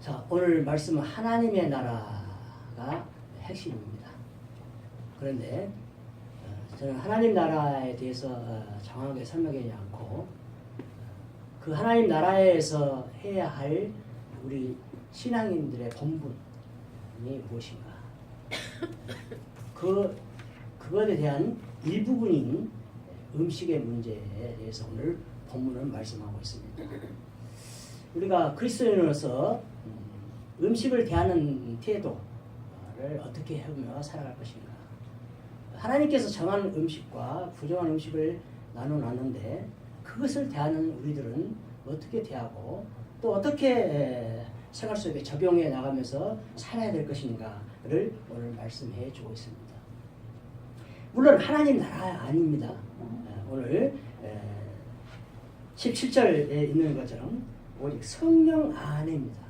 자, 오늘 말씀은 하나님의 나라가 핵심입니다. 그런데 저는 하나님 나라에 대해서 정확하게 설명하지 않고 그 하나님 나라에서 해야 할 우리 신앙인들의 본분이 무엇인가, 그것에 대한 일부분인 음식의 문제에 대해서 오늘 본문을 말씀하고 있습니다. 우리가 그리스도인으로서 음식을 대하는 태도를 어떻게 하며 살아갈 것인가. 하나님께서 정한 음식과 부정한 음식을 나눠놨는데 그것을 대하는 우리들은 어떻게 대하고 또 어떻게 생활 속에 적용해 나가면서 살아야 될 것인가를 오늘 말씀해 주고 있습니다. 물론 하나님 나라 아닙니다. 오늘 17절에 있는 것처럼 오직 성령 안에입니다.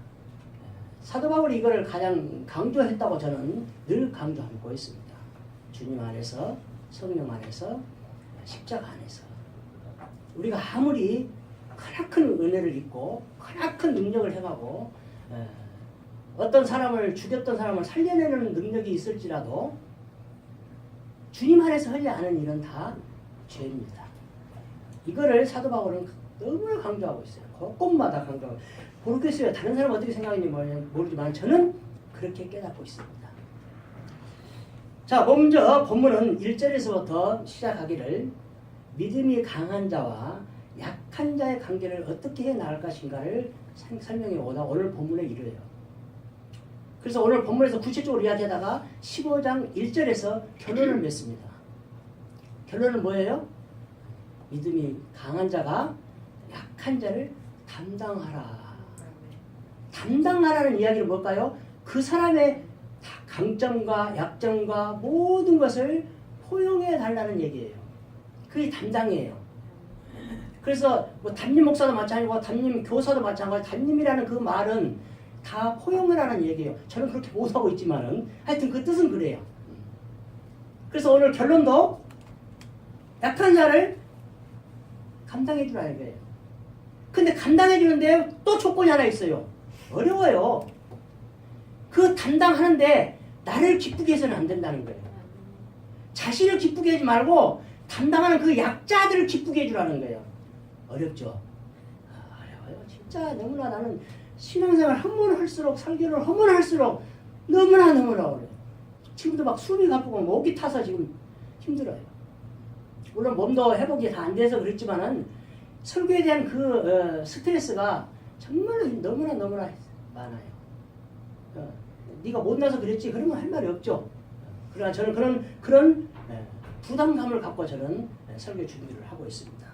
사도 바울이 이거를 가장 강조했다고 저는 늘 강조하고 있습니다. 주님 안에서, 성령 안에서, 십자가 안에서 우리가 아무리 크나큰 은혜를 입고 크나큰 능력을 행하고 어떤 사람을 죽였던 사람을 살려내는 능력이 있을지라도 주님 안에서 하지 않은 일은 다 죄입니다. 이거를 사도 바울은 너무나 강조하고 있어요. 곳곳마다 강조하고. 모르겠어요. 다른 사람은 어떻게 생각하는지 모르지만 저는 그렇게 깨닫고 있습니다. 자, 먼저 본문은 1절에서부터 시작하기를 믿음이 강한 자와 약한 자의 관계를 어떻게 해 나갈 것인가를 설명해 오다 오늘 본문에 이르래요. 그래서 오늘 본문에서 구체적으로 이야기하다가 15장 1절에서 결론을 맺습니다. 결론은 뭐예요? 믿음이 강한 자가 약한 자를 담당하라. 담당하라는 이야기는 뭘까요? 그 사람의 강점과 약점과 모든 것을 포용해 달라는 얘기예요. 그게 담당이에요. 그래서 뭐 담임 목사도 마찬가지고 담임 교사도 마찬가지고 담임이라는 그 말은 다 포용을 하는 얘기예요. 저는 그렇게 못하고 있지만은 하여튼 그 뜻은 그래요. 그래서 오늘 결론도 약한 자를 감당해 주라는 거예요. 근데 감당해 주는데 또 조건이 하나 있어요. 어려워요. 그 담당하는데 나를 기쁘게 해서는 안 된다는 거예요. 자신을 기쁘게 하지 말고 담당하는 그 약자들을 기쁘게 해주라는 거예요. 어렵죠? 어려워요. 진짜 너무나 나는 신앙생활 하면 할수록 설교를 하면 할수록 너무나 어려워요. 지금도 막 숨이 가쁘고 목이 타서 지금 힘들어요. 물론 몸도 회복이 다 안 돼서 그렇지만은 설교에 대한 그 스트레스가 정말로 너무나 많아요. 네가 못나서 그랬지 그러면 할 말이 없죠. 그러나 저는 그런 부담감을 갖고 저는 설교 준비를 하고 있습니다.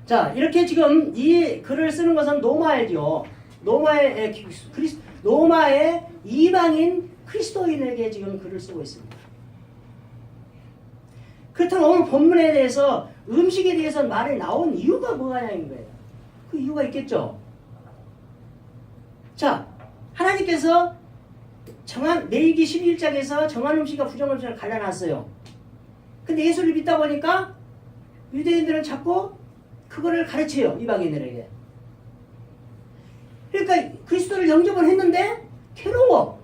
자, 이렇게 지금 이 글을 쓰는 것은 로마이죠. 로마의 이방인 그리스도인에게 지금 글을 쓰고 있습니다. 그렇다면 오늘 본문에 대해서 음식에 대해서 말이 나온 이유가 뭐냐는 거예요. 그 이유가 있겠죠. 자, 하나님께서 정한 레위기 11장에서 정한 음식과 부정한 음식을 갈라놨어요. 근데 예수를 믿다 보니까 유대인들은 자꾸 그거를 가르쳐요. 이방인들에게. 그러니까 그리스도를 영접을 했는데 괴로워.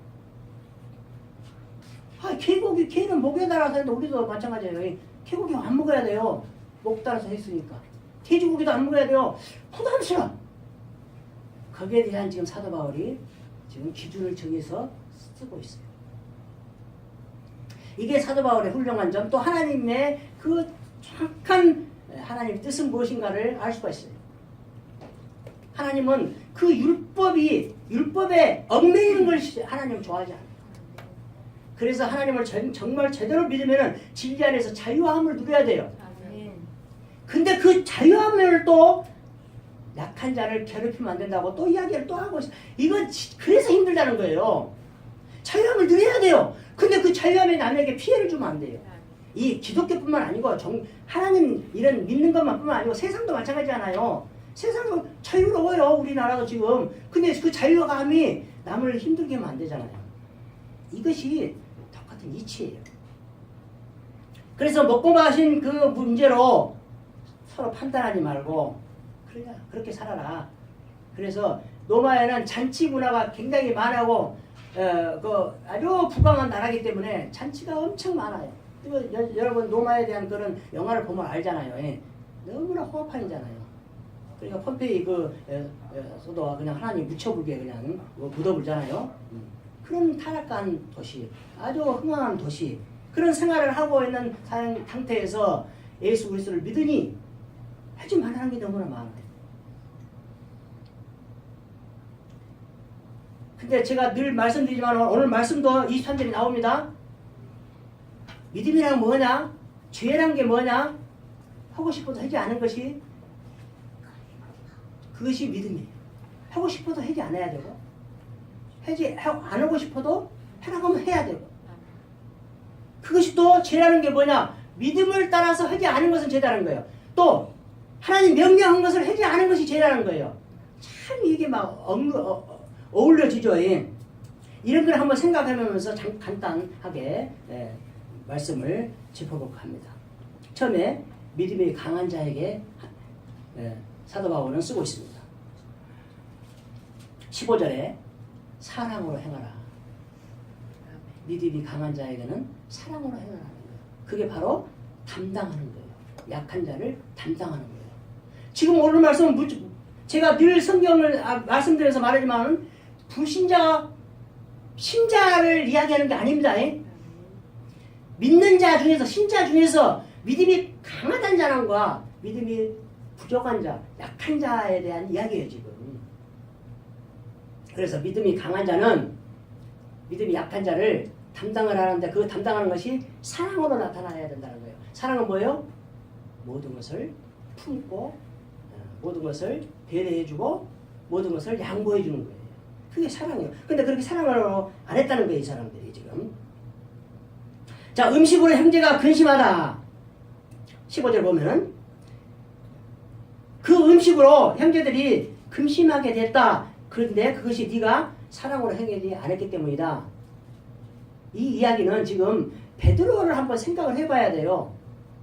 개는 목에 달아서 했는데 우리도 마찬가지예요. 개고기 안 먹어야 돼요. 목 달아서 했으니까. 돼지고기도 안 먹어야 돼요. 부담스러워. 거기에 대한 지금 사도 바울이 지금 기준을 정해서 쓰고 있어요. 이게 사도 바울의 훌륭한 점, 또 하나님의 그 정확한 하나님의 뜻은 무엇인가를 알 수가 있어요. 하나님은 그 율법에 얽매이는 걸 하나님은 좋아하지 않아요. 그래서 하나님을 정말 제대로 믿으면 진리 안에서 자유함을 누려야 돼요. 근데 그 자유함을 또 약한 자를 괴롭히면 안 된다고 또 이야기를 또 하고 있어요. 이건 그래서 힘들다는 거예요. 자유함을 누려야 돼요. 근데 그 자유함에 남에게 피해를 주면 안 돼요. 이 기독교뿐만 아니고 하나님 이런 믿는 것만뿐만 아니고 세상도 마찬가지잖아요. 세상도 자유로워요. 우리나라도 지금. 근데 그 자유감이 남을 힘들게 하면 안 되잖아요. 이것이 똑같은 이치예요. 그래서 먹고 마신 그 문제로 서로 판단하지 말고 그렇게 살아라. 그래서 로마에는 잔치 문화가 굉장히 많고 아주 부강한 나라이기 때문에 잔치가 엄청 많아요. 여러분 로마에 대한 그런 영화를 보면 알잖아요. 예. 너무나 홍합판이잖아요. 그러니까 폼페이 소도가 그냥 하나님 묻혀불게 그냥 묻어불잖아요. 그런 타락한 도시, 아주 흥황한 도시, 그런 생활을 하고 있는 상태에서 예수 그리스도를 믿으니 하지 말라는 게 너무나 많아요. 근데 제가 늘 말씀드리지만 오늘 말씀도 23절이 나옵니다. 믿음이란 뭐냐? 죄란 게 뭐냐? 하고 싶어도 하지 않은 것이 그것이 믿음이에요. 하고 싶어도 하지 않아야 되고 안 하고 싶어도 하라고 하면 해야 되고 그것이 또 죄라는 게 뭐냐? 믿음을 따라서 하지 않은 것은 죄라는 거예요. 또 하나님 명령한 것을 하지 않은 것이 죄라는 거예요. 참 이게 막 어울려지죠. 이런 걸 한번 생각해보면서 간단하게 말씀을 짚어볼까 합니다. 처음에 믿음이 강한 자에게 사도 바울은 쓰고 있습니다. 15절에 사랑으로 행하라. 믿음이 강한 자에게는 사랑으로 행하라는 거예요. 그게 바로 담당하는 거예요. 약한 자를 담당하는 거예요. 지금 오늘 말씀은 제가 늘 성경을 말씀드려서 말하지만 불신자, 신자를 이야기하는 게 아닙니다. 믿는 자 중에서, 신자 중에서 믿음이 강하다는 사람과 믿음이 부족한 자, 약한 자에 대한 이야기예요, 지금. 그래서 믿음이 강한 자는 믿음이 약한 자를 담당을 하는데 그 담당하는 것이 사랑으로 나타나야 된다는 거예요. 사랑은 뭐예요? 모든 것을 품고 모든 것을 배려해주고 모든 것을 양보해주는 거예요. 그게 사랑이에요. 근데 그렇게 사랑을 안 했다는 거예요, 이 사람들이 지금. 자, 음식으로 형제가 근심하다. 15절 보면은 그 음식으로 형제들이 근심하게 됐다. 그런데 그것이 네가 사랑으로 행하지 않았기 때문이다. 이 이야기는 지금 베드로를 한번 생각을 해봐야 돼요.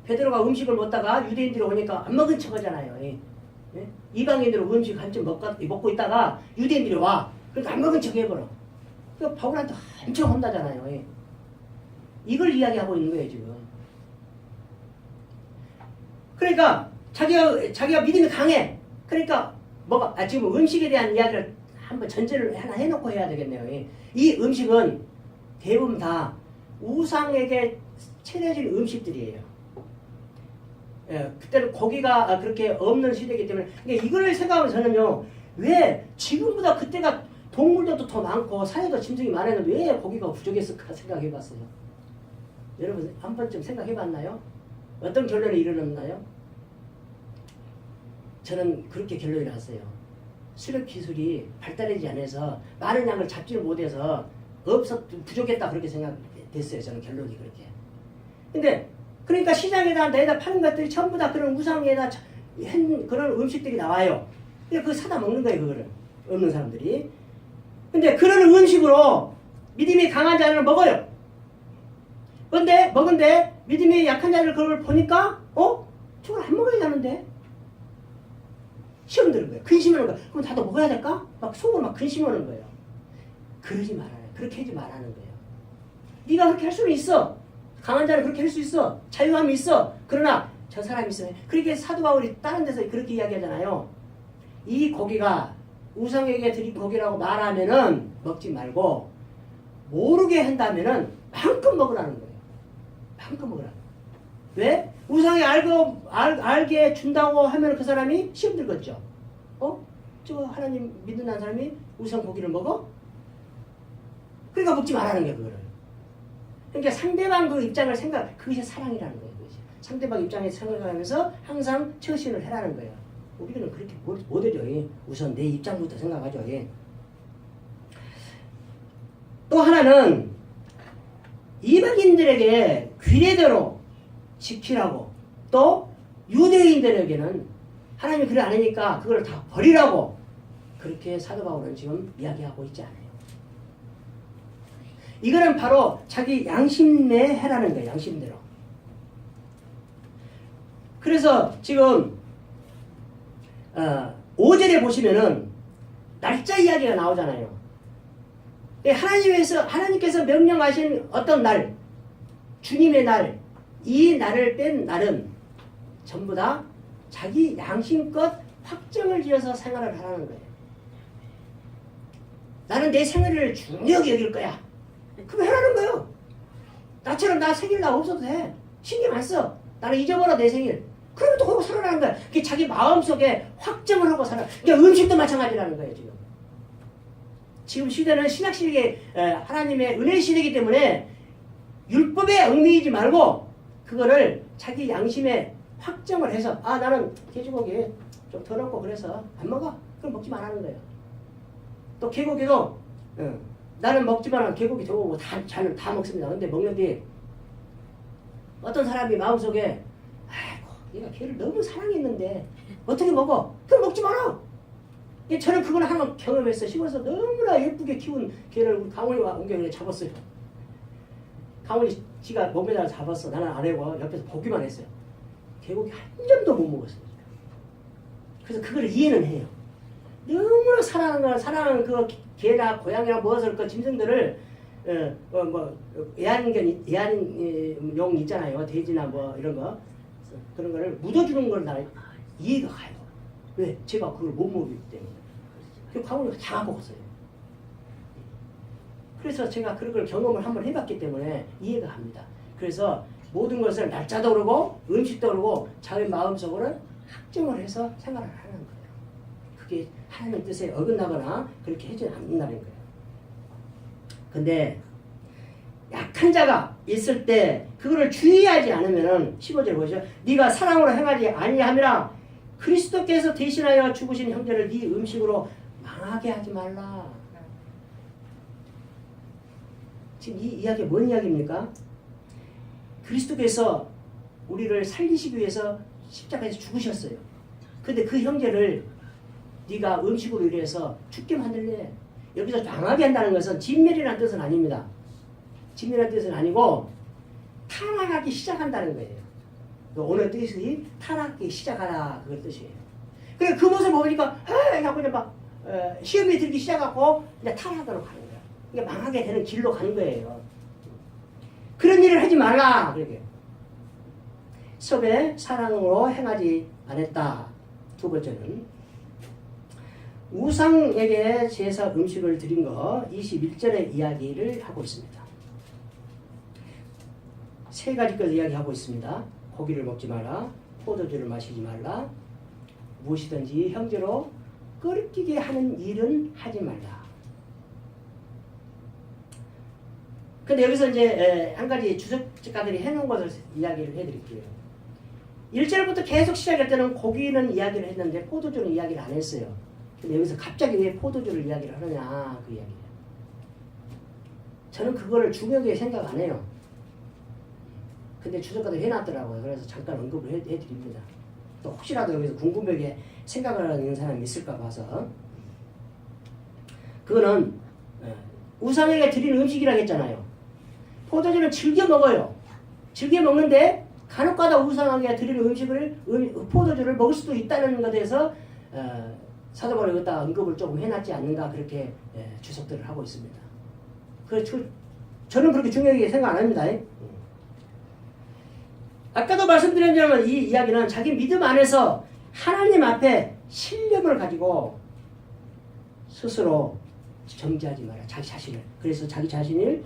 베드로가 음식을 먹다가 유대인들이 오니까 안 먹은 척 하잖아요. 이방인들은 음식 한점 먹고 있다가 유대인들이 와. 그러니까 안 먹은 척 해버려. 그러니까 바울한테 엄청 혼나잖아요. 이걸 이야기하고 있는 거예요, 지금. 그러니까 자기가 믿음이 강해. 그러니까 지금 음식에 대한 이야기를 한번 전제를 하나 해놓고 해야 되겠네요. 이 음식은 대부분 다 우상에게 차려진 음식들이에요. 그때는 고기가 그렇게 없는 시대이기 때문에 이걸 생각하면 저는요, 왜 지금보다 그때가 동물들도 더 많고 사회도 짐승이 많았는데 왜 고기가 부족했을까 생각해봤어요. 여러분 한 번쯤 생각해봤나요? 어떤 결론에 이르렀나요? 저는 그렇게 결론이 났어요. 수렵 기술이 발달하지 않아서 많은 양을 잡지를 못해서 부족했다 그렇게 생각됐어요. 저는 결론이 그렇게. 근데 그러니까 시장에다 내다 파는 것들이 전부 다 그런 우상에다 그런 음식들이 나와요. 근데 그거 사다 먹는 거예요, 그거를. 없는 사람들이. 근데 그런 음식으로 믿음이 강한 자를 먹어요. 근데 먹은데 믿음이 약한 자를 그걸 보니까 저걸 안 먹어야 하는데 시험 드는 거예요. 근심하는 거예요. 그럼 나도 먹어야 될까? 막 속으로 막 근심하는 거예요. 그러지 말아요. 그렇게 하지 말라는 거예요. 네가 그렇게 할 수는 있어. 강한 자는 그렇게 할 수 있어. 자유함이 있어. 그러나 저 사람이 있어요. 그렇게 사도 바울이 다른 데서 그렇게 이야기하잖아요. 이 고기가 우상에게 드린 고기라고 말하면은 먹지 말고 모르게 한다면은 마음껏 먹으라는 거예요. 마음껏 먹으라. 왜? 우상이 알게 준다고 하면 그 사람이 시험 들겠죠. 저 하나님 믿는 사람이 우상 고기를 먹어? 그러니까 먹지 말라는 거예요, 그거를. 그러니까 상대방 그 입장을 그것이 사랑이라는 거예요. 그것이. 상대방 입장에 생각하면서 항상 처신을 해라는 거예요. 우리는 그렇게 못해죠. 우선 내 입장부터 생각하죠. 또 하나는 이방인들에게 규례대로 지키라고, 또 유대인들에게는 하나님이 그래 안 하니까 그걸 다 버리라고 그렇게 사도 바울은 지금 이야기하고 있지 않아요. 이거는 바로 자기 양심내 해라는 거예요. 양심대로. 그래서 지금 5절에 보시면은 날짜 이야기가 나오잖아요. 하나님께서 명령하신 어떤 날, 주님의 날, 이 날을 뺀 날은 전부 다 자기 양심껏 확정을 지어서 생활을 하라는 거예요. 나는 내 생일을 중요하게 여길 거야. 그럼 해라는 거예요. 나처럼 나 생일 나 없어도 돼. 신경 안 써. 나는 잊어버려 내 생일. 그러면 또 거기서 살아라는 거야. 그게 자기 마음속에 확정을 하고 살아. 그러니까 음식도 마찬가지라는 거예요. 지금 시대는 신약 시대에 하나님의 은혜 시대이기 때문에 율법에 얽매이지 말고 그거를 자기 양심에 확정을 해서 나는 돼지고기 좀 덜 먹고 그래서 안 먹어. 그럼 먹지 말라는 거예요. 또 개고기도 나는 먹지만 개고기 저거 다 먹습니다. 근데 먹는데 어떤 사람이 마음속에 아이고 얘가 개를 너무 사랑했는데 어떻게 먹어? 그럼 먹지 마라. 저는 그걸 한번 경험했어요. 시골에서 너무나 예쁘게 키운 개를 우리 강원이가 옮겨 잡았어요. 강원이 지가 몸에다가 잡았어. 나는 안 해고 옆에서 보기만 했어요. 개고기 한 점도 못 먹었어요. 그래서 그걸 이해는 해요. 너무나 사랑하는 그 개나 고양이나 무엇을 그 짐승들을 애완용 있잖아요. 돼지나 뭐 이런 거 그런 거를 묻어주는 걸 나 이해가 가요. 왜? 제가 그걸 못 먹기 때문에. 그 강원이가 다 먹었어요. 그래서 제가 그런 걸 경험을 한번 해봤기 때문에 이해가 갑니다. 그래서 모든 것을 날짜도 그러고 음식도 그러고 자기 마음속으로 확정을 해서 생활을 하는 거예요. 그게 하나님 뜻에 어긋나거나 그렇게 해주지 않는다는 거예요. 근데 약한 자가 있을 때 그거를 주의하지 않으면 15절 보시죠. 네가 사랑으로 행하지 아니함이라 그리스도께서 대신하여 죽으신 형제를 네 음식으로 망하게 하지 말라. 지금 이 이야기가 뭔 이야기입니까? 그리스도께서 우리를 살리시기 위해서 십자가에서 죽으셨어요. 근데 그 형제를 네가 음식으로 인해서 죽게 만들래. 여기서 망하게 한다는 것은 진멸이라는 뜻은 아닙니다. 진멸이라는 뜻은 아니고 타락하기 시작한다는 거예요. 오늘 뜻이 타락하기 시작하라 그걸 뜻이에요. 그래 그 모습을 보니까 하고 이제 막 시험이 들기 시작하고 이제 타락하도록 하는 거야. 그러니까 망하게 되는 길로 가는 거예요. 그런 일을 하지 말라 그렇게. 섭의 사랑으로 행하지 않았다. 두 번째는 우상에게 제사 음식을 드린 거 21절의 이야기를 하고 있습니다. 세 가지 걸 이야기하고 있습니다. 고기를 먹지 마라, 포도주를 마시지 말라, 무엇이든지 형제로 끓이게 하는 일은 하지 말라. 근데 여기서 이제 한 가지 주석가들이 해놓은 것을 이야기를 해드릴게요. 1절부터 계속 시작할 때는 고기는 이야기를 했는데 포도주는 이야기를 안 했어요. 근데 여기서 갑자기 왜 포도주를 이야기를 하느냐 그 이야기예요. 저는 그거를 중요하게 생각 안 해요. 근데 주석가들이 해놨더라고요. 그래서 잠깐 언급을 해드립니다. 또 혹시라도 여기서 궁금하게 생각을 하는 사람이 있을까 봐서. 그거는 우상에게 드리는 음식이라고 했잖아요. 포도주는 즐겨 먹어요. 즐겨 먹는데 간혹가다 우상에게 드리는 음식을 포도주를 먹을 수도 있다는 것에 대해서 사도 바울이 여기다 언급을 조금 해놨지 않는가 그렇게 주석들을 하고 있습니다. 저는 그렇게 중요하게 생각 안 합니다. 아까도 말씀드렸지만 이 이야기는 자기 믿음 안에서 하나님 앞에 신념을 가지고 스스로 정지하지 마라. 자기 자신을. 그래서 자기 자신을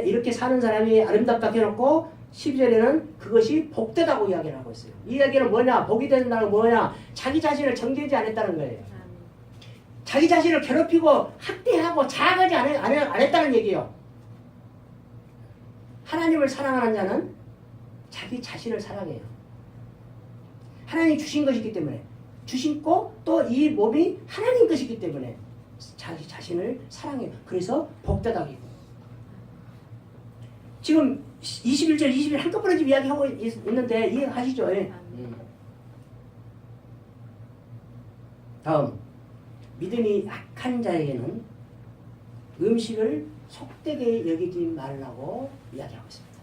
이렇게 사는 사람이 아름답다고 해놓고 12절에는 그것이 복되다고 이야기를 하고 있어요. 이 이야기는 뭐냐? 복이 된다는 건 뭐냐? 자기 자신을 정죄하지 않았다는 거예요. 자기 자신을 괴롭히고 학대하고 자학하지 안 했다는 얘기예요. 하나님을 사랑하는 자는 자기 자신을 사랑해요. 하나님이 주신 것이기 때문에 주신고 또 이 몸이 하나님 것이기 때문에 자기 자신을 사랑해요. 그래서 복되다고. 지금 21절, 21절 한꺼번에 지금 이야기하고 있는데 이해하시죠? 다음, 믿음이 약한 자에게는 음식을 속되게 여기지 말라고 이야기하고 있습니다.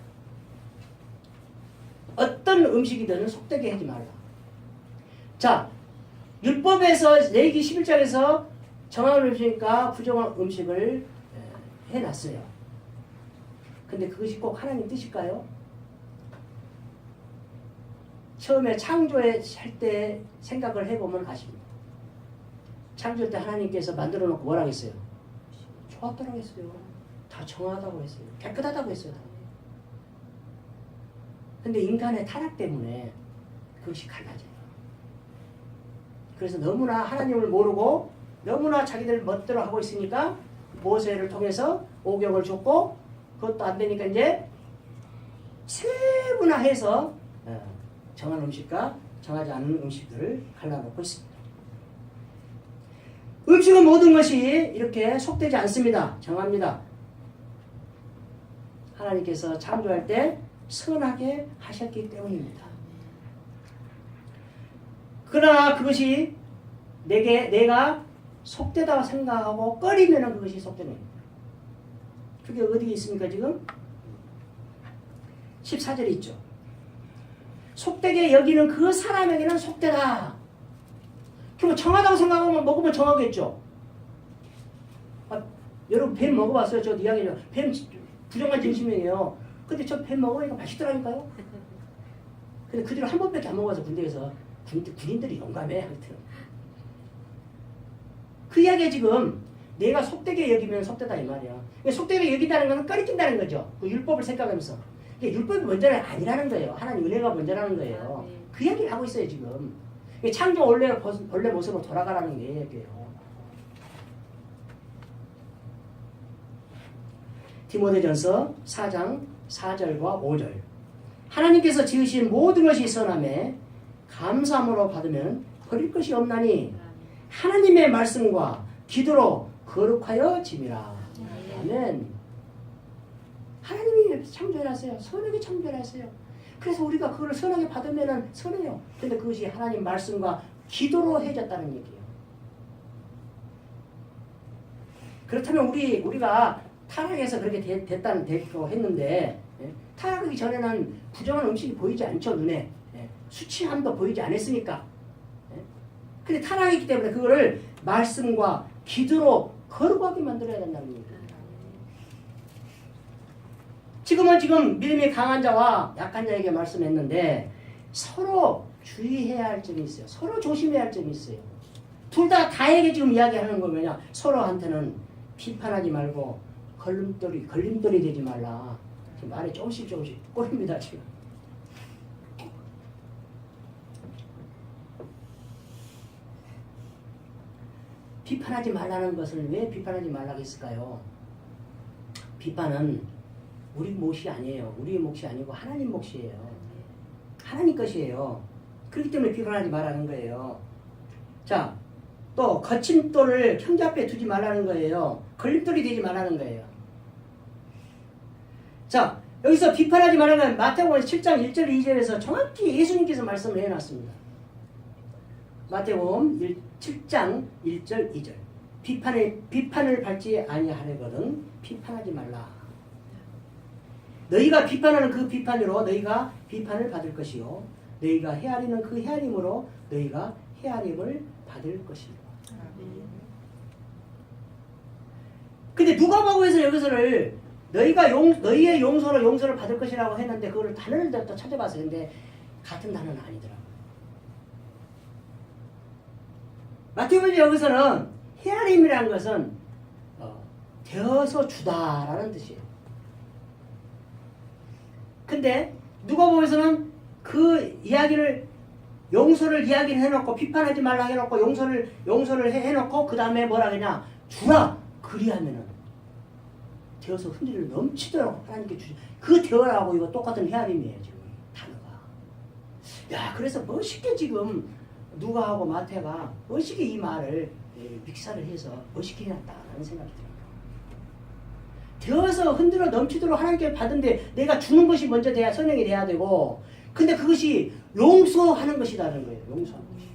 어떤 음식이든 속되게 하지 말라. 자, 율법에서 레위기 11장에서 정한 음식과 부정한 음식을 해놨어요. 근데 그것이 꼭 하나님 뜻일까요? 처음에 창조할 때 생각을 해보면 아십니다. 창조 때 하나님께서 만들어 놓고 뭐라고 했어요? 좋았다고 했어요. 다 정하다고 했어요. 깨끗하다고 했어요. 근데 인간의 타락 때문에 그것이 갈라져요. 그래서 너무나 하나님을 모르고 너무나 자기들 멋대로 하고 있으니까 모세를 통해서 오경을 줬고 그것도 안 되니까 이제 세분화해서 정한 음식과 정하지 않은 음식들을 갈라놓고 있습니다. 음식은 모든 것이 이렇게 속되지 않습니다. 정합니다. 하나님께서 창조할 때 선하게 하셨기 때문입니다. 그러나 그것이 내가 속되다고 생각하고 꺼리면 그것이 속되는 겁니다. 그게 어디에 있습니까 지금? 14절에 있죠. 속되게 여기는 그 사람에게는 속되다. 그럼 정하다고 생각하면 먹으면 정하겠죠. 여러분 뱀 먹어봤어요? 저 이야기죠. 뱀 부정한 진심이에요. 근데 저 뱀 먹으니까 맛있더라니까요. 근데 그 뒤로 한 번밖에 안 먹어서 군대에서 군인들이 용감해. 하여튼 그 이야기가 지금 내가 속되게 여기면 속되다 이 말이야. 속되게 여긴다는 건 꺼리낀다는 거죠. 그 율법을 생각하면서. 율법이 먼저는 아니라는 거예요. 하나님 은혜가 먼저라는 거예요. 그 이야기를 하고 있어요 지금. 창조 원래 모습으로 돌아가라는 얘기예요. 디모데전서 4장 4절과 5절. 하나님께서 지으신 모든 것이 선함에 감사함으로 받으면 버릴 것이 없나니 하나님의 말씀과 기도로 거룩하여 짐이라. 아멘. 하나님이 창조해놨어요. 선하게 창조해놨어요. 그래서 우리가 그걸 선하게 받으면 선해요. 근데 그것이 하나님 말씀과 기도로 해졌다는 얘기예요. 그렇다면 우리가 타락해서 그렇게 됐다고 했는데 타락하기 전에는 부정한 음식이 보이지 않죠. 눈에. 수치함도 보이지 않았으니까. 근데 타락했기 때문에 그거를 말씀과 기도로 거룩하게 만들어야 된다는 얘기예요. 지금 믿음이 강한 자와 약한 자에게 말씀했는데 서로 주의해야 할 점이 있어요. 서로 조심해야 할 점이 있어요. 둘 다 다에게 지금 이야기하는 거 뭐냐? 서로한테는 비판하지 말고 걸림돌이 되지 말라. 지금 말이 조금씩 꼬립니다 지금. 비판하지 말라는 것을 왜 비판하지 말라고 했을까요? 비판은 우리 몫이 아니에요. 우리의 몫이 아니고 하나님 몫이에요. 하나님 것이에요. 그렇기 때문에 비판하지 말라는 거예요. 자, 또 거침돌을 형제 앞에 두지 말라는 거예요. 걸림돌이 되지 말라는 거예요. 자, 여기서 비판하지 말라는 건 마태복음 7장 1절 2절에서 정확히 예수님께서 말씀을 해놨습니다. 마태복음 7장 1절 2절. 비판을 받지 아니하려거든 비판하지 말라. 너희가 비판하는 그 비판으로 너희가 비판을 받을 것이요 너희가 헤아리는 그 헤아림으로 너희가 헤아림을 받을 것이요. 근데 누가복음에서 여기서를 너희의 용서를 받을 것이라고 했는데 그거를 단어를 또 찾아봤어요. 근데 같은 단어는 아니더라고요. 마태복음 여기서는 헤아림이라는 것은 되어서 주다라는 뜻이에요. 근데 누가복음에서는 그 이야기를 용서를 이야기를 해놓고 비판하지 말라 해놓고 용서를 해놓고 그 다음에 뭐라 그러냐 주라 그리하면은 되어서 흔들을 넘치도록 하나님께 주시. 그 되어라고 이거 똑같은 헤아림이에요 지금 단어가. 야 그래서 멋있게 지금 누가하고 마태가 멋있게 이 말을 믹사를 해서 멋있게 해놨다는 생각이 들어요. 되어서 흔들어 넘치도록 하나님께 받은데 내가 주는 것이 먼저 돼야 선행이 돼야 되고 근데 그것이 용서하는 것이라는 거예요. 용서하는 것이.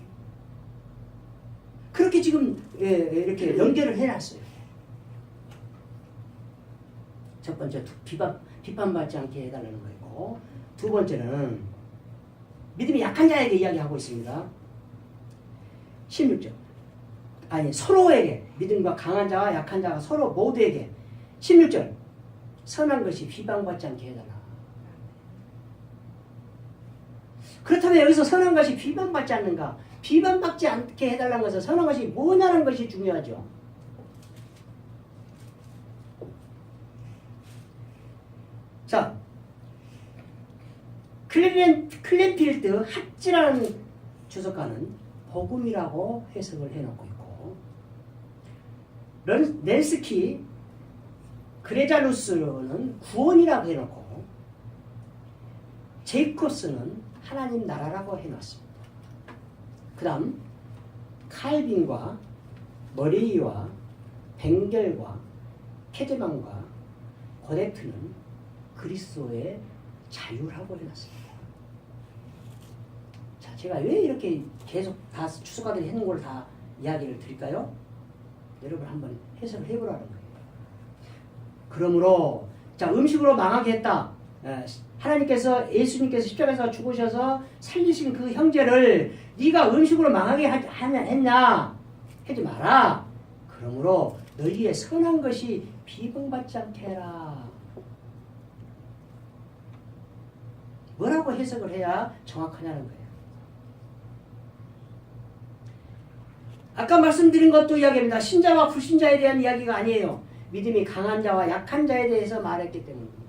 그렇게 지금 이렇게 연결을 해놨어요. 첫 번째 비판받지 않게 해달라는 거고 두 번째는 믿음이 약한 자에게 이야기하고 있습니다. 16절. 아니 서로에게 믿음과 강한 자와 약한 자가 서로 모두에게 16절. 선한 것이 비방받지 않게 해달라. 그렇다면 여기서 선한 것이 비방받지 않는가? 비방받지 않게 해달라는 것은 선한 것이 뭐냐는 것이 중요하죠. 자, 클랜필드 합지라는 주석가는 복음이라고 해석을 해놓고 있고, 넬스키 그레자루스는 구원이라고 해놓고, 제이콥스는 하나님 나라라고 해놨습니다. 그 다음 칼빈과 머레이와 벵겔과 케제만과 고데트는 그리스도의 자유라고 해놨습니다. 자, 제가 왜 이렇게 계속 다 주석가들이 해놓은 걸 다 이야기를 드릴까요? 여러분 한번 해석을 해보라는 거예요. 그러므로 자, 음식으로 망하게 했다. 하나님께서 예수님께서 십자가에서 죽으셔서 살리신 그 형제를 네가 음식으로 망하게 했냐? 하지 마라. 그러므로 너희의 선한 것이 비방받지 않게 해라. 뭐라고 해석을 해야 정확하냐는 거예요. 아까 말씀드린 것도 이야기입니다. 신자와 불신자에 대한 이야기가 아니에요. 믿음이 강한 자와 약한 자에 대해서 말했기 때문입니다.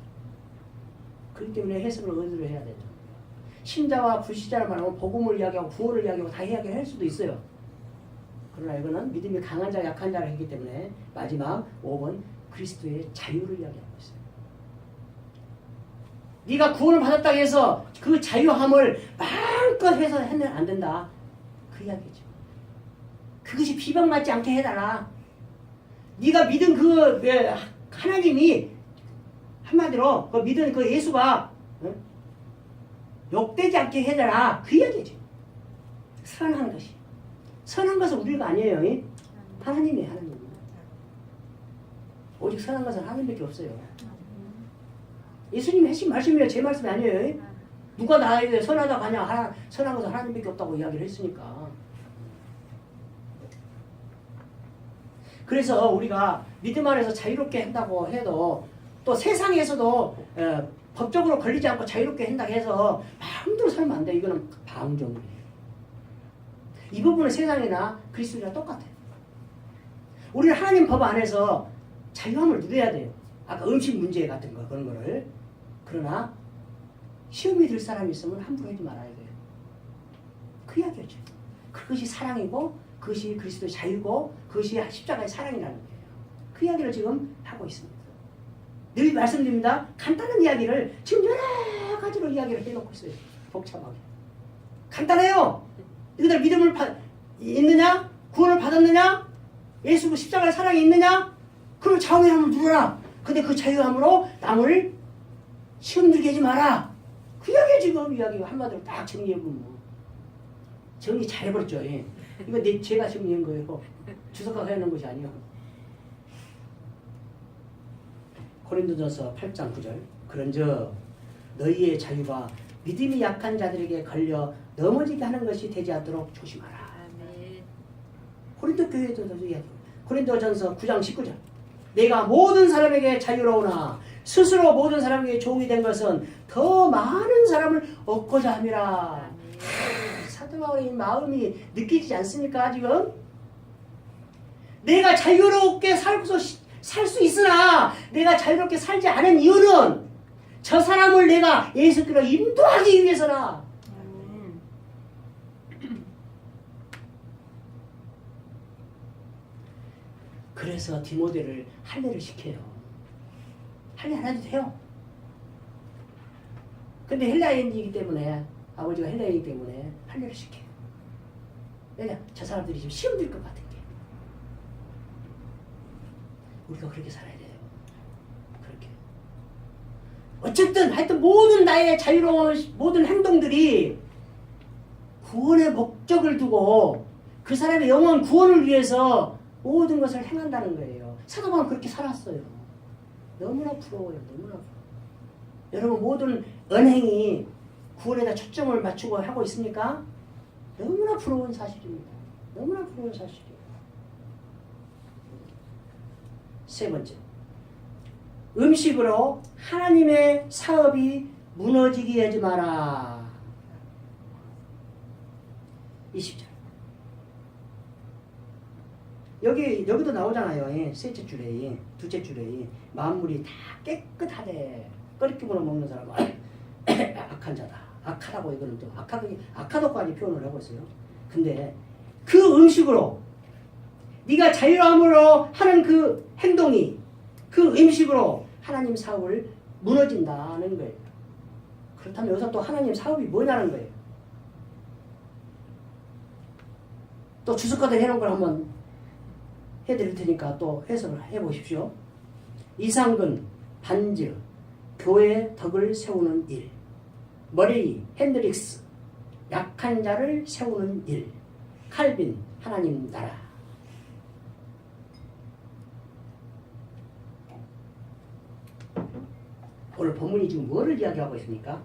그렇기 때문에 해석을 어디로 해야 되죠? 신자와 불신자를 말하면 복음을 이야기하고 구원을 이야기하고 다 이야기를 할 수도 있어요. 그러나 이거는 믿음이 강한 자, 약한 자를 했기 때문에 마지막 5번 그리스도의 자유를 이야기하고 있어요. 네가 구원을 받았다고 해서 그 자유함을 마음껏 해서 하면 안 된다. 그 이야기죠. 그것이 비방받지 않게 해달라. 네가 믿은 그 하나님이 한마디로 그 믿은 그 예수가 욕되지 않게 해달라. 그 이야기죠. 선한 것이. 선한 것은 우리가 아니에요. 하나님이 하나님. 오직 선한 것은 하나님밖에 없어요. 예수님이 하신 말씀이에요. 제 말씀이 아니에요. 누가 나에게 선하다고 하냐. 선한 것은 하나님밖에 없다고 이야기를 했으니까. 그래서 우리가 믿음 안에서 자유롭게 한다고 해도 또 세상에서도 법적으로 걸리지 않고 자유롭게 한다고 해서 마음대로 살면 안 돼. 이거는 방종이에요. 이 부분은 세상이나 그리스도랑 똑같아요. 우리는 하나님 법 안에서 자유함을 누려야 돼요. 아까 음식 문제 같은 거 그런 거를. 그러나 시험이 들 사람이 있으면 함부로 하지 말아야 돼요. 그 이야기였죠. 그것이 사랑이고 그것이 그리스도의 자유고 그것이 십자가의 사랑이라는 거예요. 그 이야기를 지금 하고 있습니다. 늘 말씀드립니다. 간단한 이야기를 지금 여러 가지로 이야기를 해놓고 있어요. 복잡하게. 간단해요. 너희들 믿음을 있느냐? 구원을 받았느냐? 예수 십자가의 사랑이 있느냐? 그럼 자유함을 누려라. 근데 그 자유함으로 남을 시험 들게 하지 마라. 그 이야기에 지금 이야기가 한마디로 딱 정리해보면 정리 잘해버렸죠. 이거 제가 정리한 거예요. 주석가가 해놓은 것이 아니에요. 고린도전서 8장 9절. 그런즉 너희의 자유가 믿음이 약한 자들에게 걸려 넘어지게 하는 것이 되지 않도록 조심하라. 고린도 교회에도 이야기. 고린도전서 9장 19절. 내가 모든 사람에게 자유로우나 스스로 모든 사람에게 종이 된 것은 더 많은 사람을 얻고자 함이라. 사도 바울의 마음이 느끼지 않습니까? 지금 내가 자유롭게 살고서 살 수 있으나 내가 자유롭게 살지 않은 이유는 저 사람을 내가 예수께로 인도하기 위해서라. 그래서 디모데를 할례를 시켜요. 할례 안 해도 돼요. 근데 헬라인이기 때문에 아버지가 헬라인이기 때문에 할례를 시켜요. 왜냐? 저 사람들이 지금 시험 들 것 같은 게. 우리가 그렇게 살아야 돼요. 그렇게. 어쨌든 하여튼 모든 나의 자유로운 모든 행동들이 구원의 목적을 두고 그 사람의 영원 구원을 위해서 모든 것을 행한다는 거예요. 사도 바울은 그렇게 살았어요. 너무나 부러워요. 너무나 부러워요. 여러분 모든 언행이 구원에다 초점을 맞추고 하고 있습니까? 너무나 부러운 사실입니다. 너무나 부러운 사실이에요. 세 번째, 음식으로 하나님의 사업이 무너지게 하지 마라. 20절. 여기도 나오잖아요. 예, 셋째 줄에, 예, 둘째 줄에 만물이 다 깨끗하대. 끓기보나 먹는 사람은 악한 자다. 악하다고 이거는 또 악하다고까지 표현을 하고 있어요. 근데 그 음식으로 네가 자유함으로 하는 그 행동이 그 음식으로 하나님 사업을 무너진다는 거예요. 그렇다면 여기서 또 하나님 사업이 뭐냐는 거예요. 또 주석가들 해놓은 걸 한번 해드릴 테니까 또 해석을 해보십시오. 이상근, 반즈, 교회 덕을 세우는 일. 머레이, 핸드릭스, 약한 자를 세우는 일. 칼빈, 하나님 나라. 오늘 본문이 지금 뭐를 이야기하고 있습니까?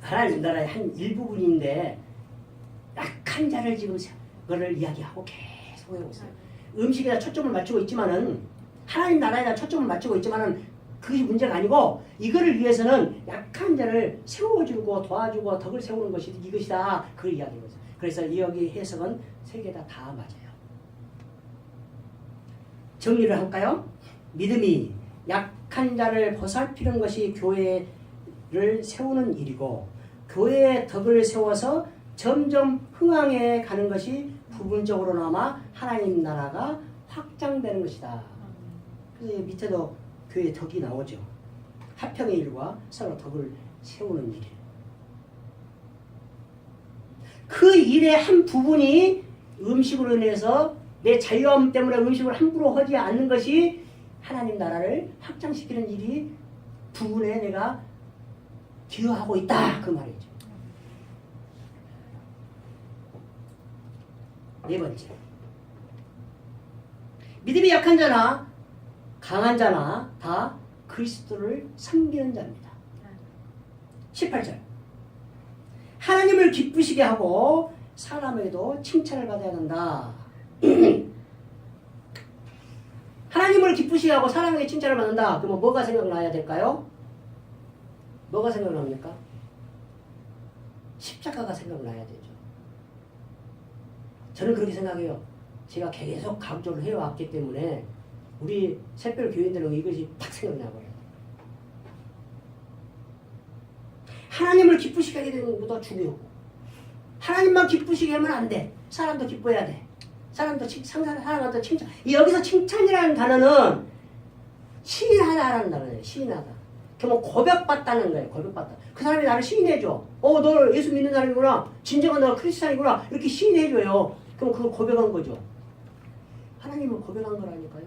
하나님 나라의 한 일부분인데 약한 자를 지금 그거를 이야기하고 계속 하고 있어요. 음식에다 초점을 맞추고 있지만은 하나님 나라에다 초점을 맞추고 있지만은 그것이 문제가 아니고 이거를 위해서는 약한 자를 세워주고 도와주고 덕을 세우는 것이 이것이다. 그걸 이야기하고 있어요. 그래서 여기 해석은 세 개 다 맞아요. 정리를 할까요? 믿음이 약한 자를 보살피는 것이 교회를 세우는 일이고 교회의 덕을 세워서 점점 흥황해 가는 것이 부분적으로나마 하나님 나라가 확장되는 것이다. 그래서 밑에도 교회의 덕이 나오죠. 화평의 일과 서로 덕을 세우는 일. 그 일의 한 부분이 음식으로 인해서 내 자유함 때문에 음식을 함부로 하지 않는 것이 하나님 나라를 확장시키는 일이 부분에 내가 기여하고 있다. 그 말이죠. 네 번째, 믿음이 약한 자나 강한 자나 다 그리스도를 섬기는 자입니다. 18절, 하나님을 기쁘시게 하고 사람에게도 칭찬을 받아야 한다. 하나님을 기쁘시게 하고 사람에게 칭찬을 받는다. 그러면 뭐가 생각나야 될까요? 뭐가 생각납니까? 십자가가 생각나야 되죠. 저는 그렇게 생각해요. 제가 계속 강조를 해왔기 때문에 우리 새별 교인들은 이것이 딱 생각나고요. 하나님을 기쁘시게 하게 되는 것보다 중요하고 하나님만 기쁘시게 하면 안 돼. 사람도 기뻐해야 돼. 사람도 사람한테 칭찬. 여기서 칭찬이라는 단어는 시인하다라는 단어예요. 시인하다. 그러면 고백받다는 거예요. 고백받다. 그 사람이 나를 시인해줘. 너 예수 믿는 사람이구나. 진정한 너가 크리스찬이구나. 이렇게 시인해줘요. 그럼 그걸 고백한 거죠. 하나님은 고백한 거라니까요.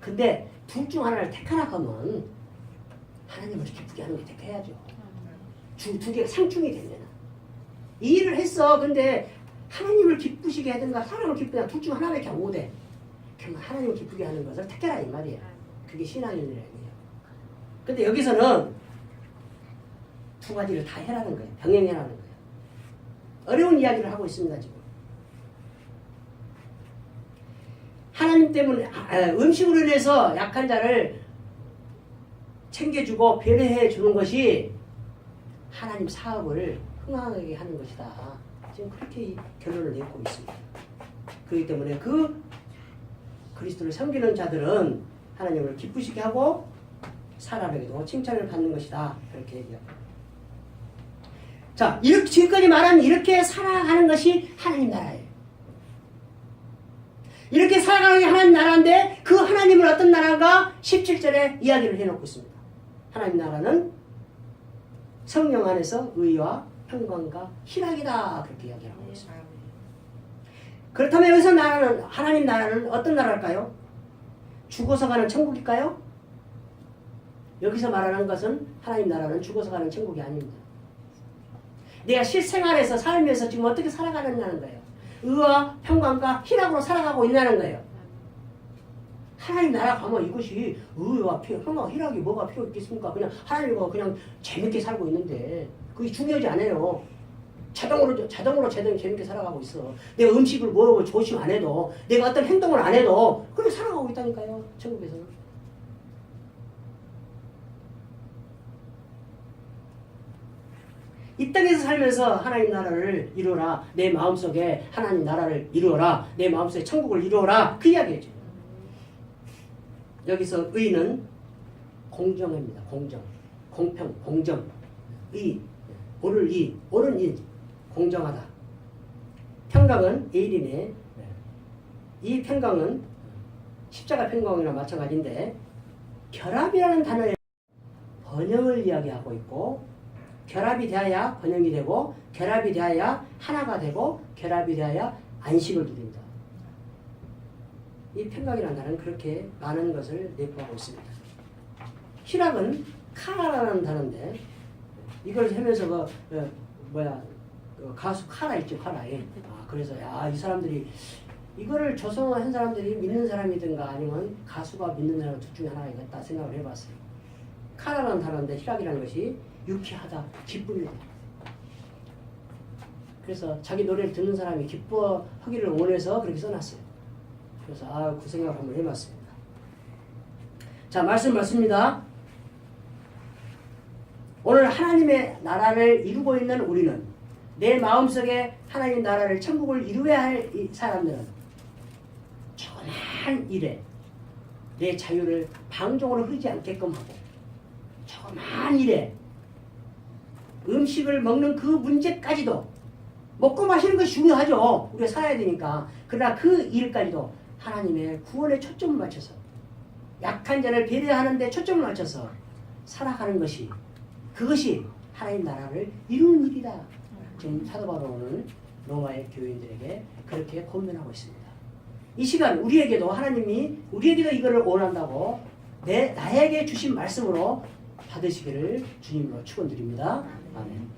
근데 둘 중 하나를 택하라 하면 하나님을 기쁘게 하는 게 택해야죠. 두 개가 상충이 되면 이 일을 했어. 근데 하나님을 기쁘시게 하든가 사람을 기쁘게 하든가 둘 중 하나밖에 못 해. 그러면 하나님을 기쁘게 하는 것을 택해라 이 말이에요. 그게 신앙의 일이에요. 근데 여기서는 두 가지를 다 해라는 거예요. 병행해라는 거예요. 어려운 이야기를 하고 있습니다. 지금 하나님 때문에 음식으로 인해서 약한 자를 챙겨주고 배려해 주는 것이 하나님 사업을 흥황하게 하는 것이다. 지금 그렇게 결론을 내고 있습니다. 그렇기 때문에 그 그리스도를 섬기는 자들은 하나님을 기쁘시게 하고 사람에게도 칭찬을 받는 것이다. 그렇게 얘기합니다. 자, 이렇게 지금까지 말한 이렇게 살아가는 것이 하나님 나라예요. 이렇게 살아가는 게 하나님 나라인데 그 하나님은 어떤 나라가 17절에 이야기를 해놓고 있습니다. 하나님 나라는 성령 안에서 의와 평강과 희락이다. 그렇게 이야기하고 있습니다. 그렇다면 여기서 나라는 하나님 나라는 어떤 나라일까요? 죽어서 가는 천국일까요? 여기서 말하는 것은 하나님 나라는 죽어서 가는 천국이 아닙니다. 내가 실생활에서 살면서 지금 어떻게 살아가느냐는 거예요. 의와 평강과 희락으로 살아가고 있냐는 거예요. 하나님 나라 가면 이것이 의와 희락이 뭐가 필요 있겠습니까? 그냥 하나님과 그냥 재밌게 살고 있는데 그게 중요하지 않아요. 자동으로 재밌게 살아가고 있어. 내가 음식을 뭐 조심 안 해도 내가 어떤 행동을 안 해도 그렇게 살아가고 있다니까요. 천국에서는. 이 땅에서 살면서 하나님 나라를 이루어라. 내 마음속에 하나님 나라를 이루어라. 내 마음속에 천국을 이루어라. 그 이야기죠. 여기서 의는 공정입니다. 공정. 공평, 공정. 의. 옳을 의. 옳은 의. 공정하다. 평강은 에일이네. 이 평강은 십자가 평강이나 마찬가지인데 결합이라는 단어의 번영을 이야기하고 있고 결합이 되어야 번영이 되고 결합이 되어야 하나가 되고 결합이 되어야 안식을 누립니다. 이 평강이라는 단어는 그렇게 많은 것을 내포하고 있습니다. 희락은 카라라는 단어인데 이걸 하면서 가수 카라 있죠, 카라. 그래서 이 사람들이 이거를 조성한 사람들이 믿는 사람이든가 아니면 가수가 믿는 사람 둘 중에 하나이겠다 생각을 해봤어요. 카라라는 단어인데 희락이라는 것이 유쾌하다, 기쁨이다. 그래서 자기 노래를 듣는 사람이 기뻐하기를 원해서 그렇게 써놨어요. 그래서 그 생각을 한번 해봤습니다. 자, 말씀 맞습니다. 오늘 하나님의 나라를 이루고 있는 우리는 내 마음속에 하나님 나라를 천국을 이루어야 할 이 사람들은 조그만 일에 내 자유를 방종으로 흐르지 않게끔 하고 조그만 일에 음식을 먹는 그 문제까지도 먹고 마시는 것이 중요하죠. 우리가 살아야 되니까. 그러나 그 일까지도 하나님의 구원에 초점을 맞춰서 약한 자를 배려하는 데 초점을 맞춰서 살아가는 것이 그것이 하나님 나라를 이루는 일이다. 지금 사도 바울은 로마의 교인들에게 그렇게 권면하고 있습니다. 이 시간 우리에게도 하나님이 우리에게도 이거를 원한다고 나에게 주신 말씀으로 받으시기를 주님으로 축원드립니다. 아멘.